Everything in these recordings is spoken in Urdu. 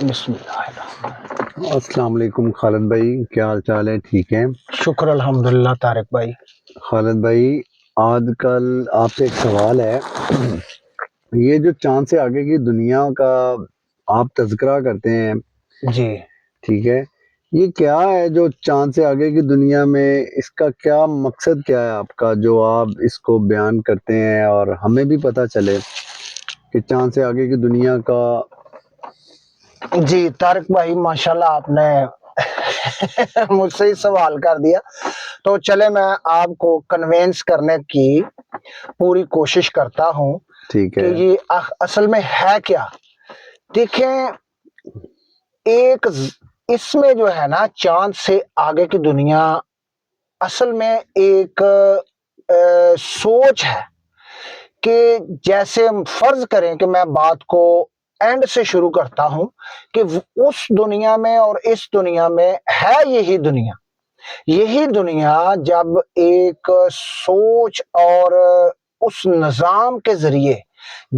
بسم اللہ الرحمن۔ السلام علیکم خالد بھائی، کیا حال چال ہے؟ ٹھیک ہیں؟ شکر الحمدللہ طارق بھائی۔ خالد بھائی، آج کل آپ سے ایک سوال ہے۔ یہ جو چاند سے آگے کی دنیا کا آپ تذکرہ کرتے ہیں، جی ٹھیک ہے، یہ کیا ہے جو چاند سے آگے کی دنیا میں، اس کا کیا مقصد کیا ہے آپ کا جو آپ اس کو بیان کرتے ہیں اور ہمیں بھی پتہ چلے کہ چاند سے آگے کی دنیا کا؟ جی طارق بھائی، ماشاءاللہ آپ نے مجھ سے ہی سوال کر دیا، تو چلے میں آپ کو کنوینس کرنے کی پوری کوشش کرتا ہوں ٹھیک کہ ہے، یہ اصل میں ہے کیا۔ دیکھیں، اس میں جو ہے نا، چاند سے آگے کی دنیا اصل میں ایک سوچ ہے کہ جیسے فرض کریں کہ میں بات کو اینڈ سے شروع کرتا ہوں کہ اس دنیا میں اور اس دنیا میں ہے یہی دنیا جب ایک سوچ اور اس نظام کے ذریعے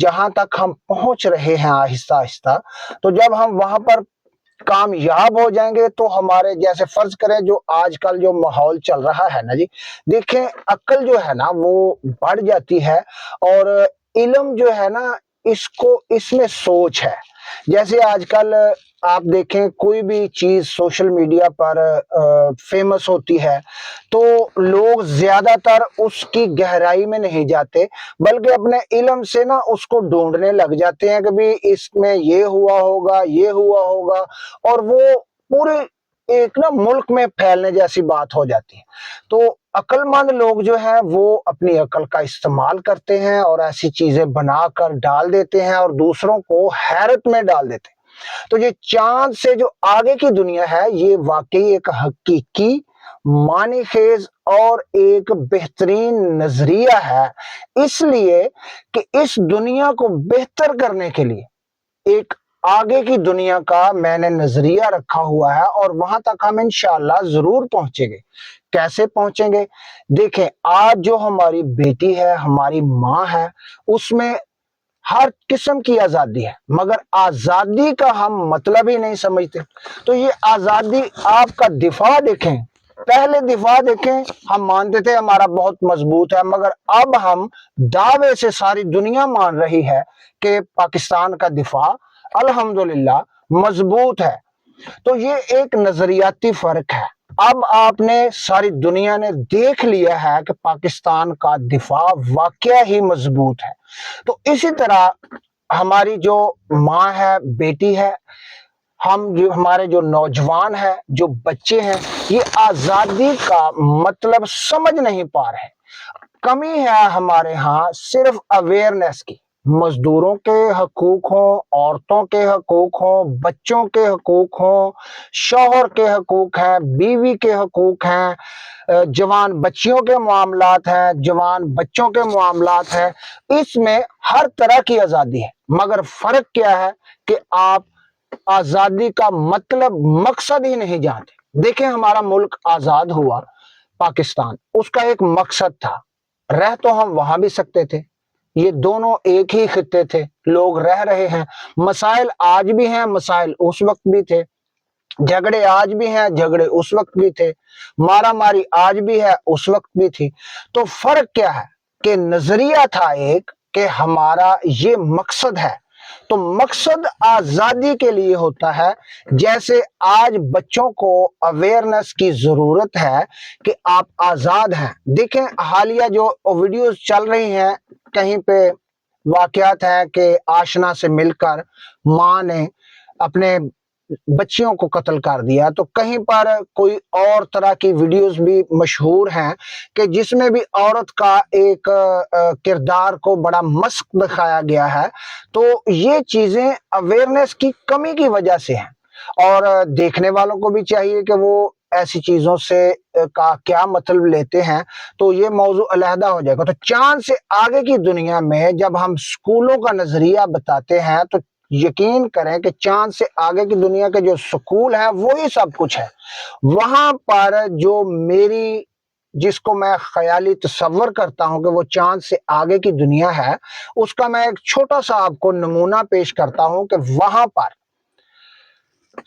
جہاں تک ہم پہنچ رہے ہیں آہستہ آہستہ، تو جب ہم وہاں پر کامیاب ہو جائیں گے تو ہمارے جیسے فرض کریں جو آج کل جو ماحول چل رہا ہے نا جی، دیکھیں عقل جو ہے نا وہ بڑھ جاتی ہے، اور علم جو ہے نا اس میں سوچ ہے۔ جیسے آج کل آپ دیکھیں کوئی بھی چیز سوشل میڈیا پر فیمس ہوتی ہے تو لوگ زیادہ تر اس کی گہرائی میں نہیں جاتے، بلکہ اپنے علم سے نا اس کو ڈھونڈنے لگ جاتے ہیں کہ بھی اس میں یہ ہوا ہوگا، اور وہ پورے ایک نا ملک میں پھیلنے جیسی بات ہو جاتی ہے۔ تو عقل مند لوگ جو ہیں وہ اپنی عقل کا استعمال کرتے ہیں اور ایسی چیزیں بنا کر ڈال دیتے ہیں اور دوسروں کو حیرت میں ڈال دیتے ہیں۔ تو یہ چاند سے جو آگے کی دنیا ہے، یہ واقعی ایک حقیقی، معنی خیز اور ایک بہترین نظریہ ہے، اس لیے کہ اس دنیا کو بہتر کرنے کے لیے ایک آگے کی دنیا کا میں نے نظریہ رکھا ہوا ہے، اور وہاں تک ہم انشاءاللہ ضرور پہنچیں گے۔ کیسے پہنچیں گے؟ دیکھیں، آج جو ہماری بیٹی ہے، ہماری ماں ہے، اس میں ہر قسم کی آزادی ہے، مگر آزادی کا ہم مطلب ہی نہیں سمجھتے۔ تو یہ آزادی، آپ کا دفاع دیکھیں، پہلے دفاع دیکھیں، ہم مانتے تھے ہمارا بہت مضبوط ہے، مگر اب ہم دعوے سے ساری دنیا مان رہی ہے کہ پاکستان کا دفاع الحمدللہ مضبوط ہے۔ تو یہ ایک نظریاتی فرق ہے۔ اب آپ نے، ساری دنیا نے دیکھ لیا ہے کہ پاکستان کا دفاع واقعہ ہی مضبوط ہے۔ تو اسی طرح ہماری جو ماں ہے، بیٹی ہے، ہمارے جو نوجوان ہیں، جو بچے ہیں، یہ آزادی کا مطلب سمجھ نہیں پا رہے۔ کمی ہے ہمارے ہاں صرف اویئرنیس کی۔ مزدوروں کے حقوق ہوں، عورتوں کے حقوق ہوں، بچوں کے حقوق ہوں، شوہر کے حقوق ہیں، بیوی کے حقوق ہیں، جوان بچیوں کے معاملات ہیں، جوان بچوں کے معاملات ہیں، اس میں ہر طرح کی آزادی ہے، مگر فرق کیا ہے کہ آپ آزادی کا مطلب، مقصد ہی نہیں جانتے۔ دیکھیں، ہمارا ملک آزاد ہوا پاکستان، اس کا ایک مقصد تھا، رہ تو ہم وہاں بھی سکتے تھے، یہ دونوں ایک ہی خطے تھے، لوگ رہ رہے ہیں، مسائل آج بھی ہیں، مسائل اس وقت بھی تھے، جھگڑے آج بھی ہیں، جھگڑے اس وقت بھی تھے، مارا ماری آج بھی ہے، اس وقت بھی تھی۔ تو فرق کیا ہے کہ نظریہ تھا ایک کہ ہمارا یہ مقصد ہے، تو مقصد آزادی کے لیے ہوتا ہے۔ جیسے آج بچوں کو اویئرنس کی ضرورت ہے کہ آپ آزاد ہیں۔ دیکھیں، حالیہ جو ویڈیوز چل رہی ہیں، کہیں پہ واقعات ہیں کہ آشنا سے مل کر ماں نے اپنے بچیوں کو قتل کر دیا، تو کہیں پر کوئی اور طرح کی ویڈیوز بھی مشہور ہیں کہ جس میں بھی عورت کا ایک کردار کو بڑا مسخ دکھایا گیا ہے۔ تو یہ چیزیں اویئرنیس کی کمی کی وجہ سے ہیں، اور دیکھنے والوں کو بھی چاہیے کہ وہ ایسی چیزوں سے کا کیا مطلب لیتے ہیں، تو یہ موضوع علیحدہ ہو جائے گا۔ تو چاند سے آگے کی دنیا میں جب ہم سکولوں کا نظریہ بتاتے ہیں تو یقین کریں کہ چاند سے آگے کی دنیا کے جو سکول ہیں وہی سب کچھ ہے۔ وہاں پر جو جس کو میں خیالی تصور کرتا ہوں کہ وہ چاند سے آگے کی دنیا ہے، اس کا میں ایک چھوٹا سا آپ کو نمونہ پیش کرتا ہوں کہ وہاں پر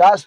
10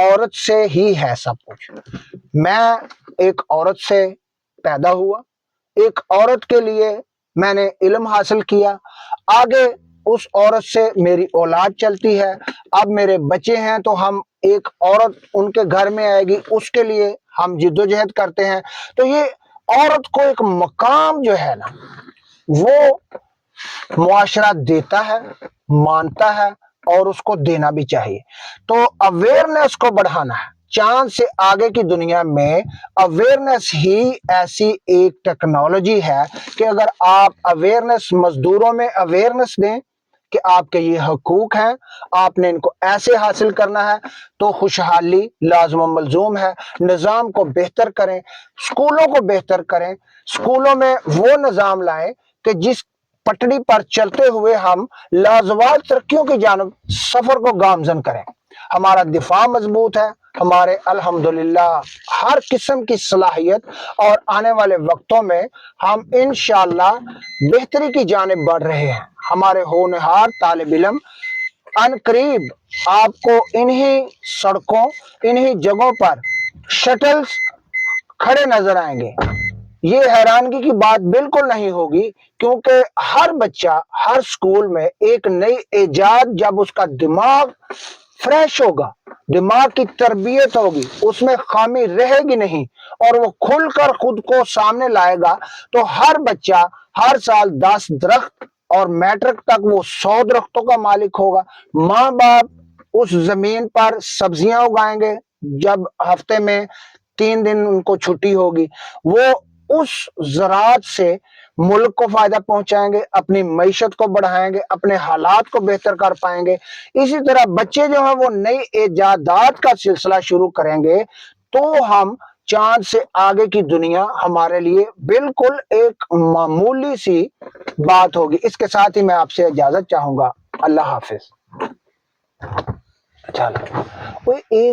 عورت سے ہی ہے سب کچھ. میں ایک عورت سے پیدا ہوا, ایک عورت کے لیے میں نے علم حاصل کیا, آگے اس عورت سے میری اولاد چلتی ہے, اب میرے بچے ہیں تو ہم ایک عورت ان کے گھر میں آئے گی, اس کے لیے ہم جدوجہد کرتے ہیں. تو یہ عورت کو ایک مقام جو ہے نا وہ معاشرہ دیتا ہے, مانتا ہے, اور اس کو دینا بھی چاہیے. تو اویئرنیس کو بڑھانا ہے. چاند سے آگے کی دنیا میں اویئرنیس ہی ایسی ایک ٹیکنالوجی ہے کہ اگر آپ اویئرنیس, مزدوروں میں اویئرنیس دیں کہ آپ کے یہ حقوق ہیں, آپ نے ان کو ایسے حاصل کرنا ہے, تو خوشحالی لازم و ملزوم ہے. نظام کو بہتر کریں, اسکولوں کو بہتر کریں, اسکولوں میں وہ نظام لائیں کہ جس پٹڑی پر چلتے ہوئے ہم لازوال ترقیوں کی جانب سفر کو گامزن کریں. ہمارا دفاع مضبوط ہے, ہمارے الحمدللہ ہر قسم کی صلاحیت, اور آنے والے وقتوں میں ہم انشاءاللہ بہتری کی جانب بڑھ رہے ہیں. ہمارے ہونہار طالب علم ان قریب آپ کو انہی سڑکوں, انہی جگہوں پر شٹلز کھڑے نظر آئیں گے. یہ حیرانگی کی بات بالکل نہیں ہوگی, کیونکہ ہر بچہ ہر سکول میں ایک نئی ایجاد, جب اس کا دماغ فریش ہوگا, دماغ کی تربیت ہوگی, اس میں خامی رہے گی نہیں, اور وہ کھل کر خود کو سامنے لائے گا, تو ہر بچہ ہر سال 10 درخت اور میٹرک تک وہ 100 درختوں کا مالک ہوگا. ماں باپ اس زمین پر سبزیاں اگائیں گے, جب ہفتے میں 3 دن ان کو چھٹی ہوگی, وہ اس زراعت سے ملک کو فائدہ پہنچائیں گے, اپنی معیشت کو بڑھائیں گے, اپنے حالات کو بہتر کر پائیں گے. اسی طرح بچے جو ہیں وہ نئی ایجادات کا سلسلہ شروع کریں گے, تو ہم چاند سے آگے کی دنیا ہمارے لیے بالکل ایک معمولی سی بات ہوگی. اس کے ساتھ ہی میں آپ سے اجازت چاہوں گا. اللہ حافظ. چلو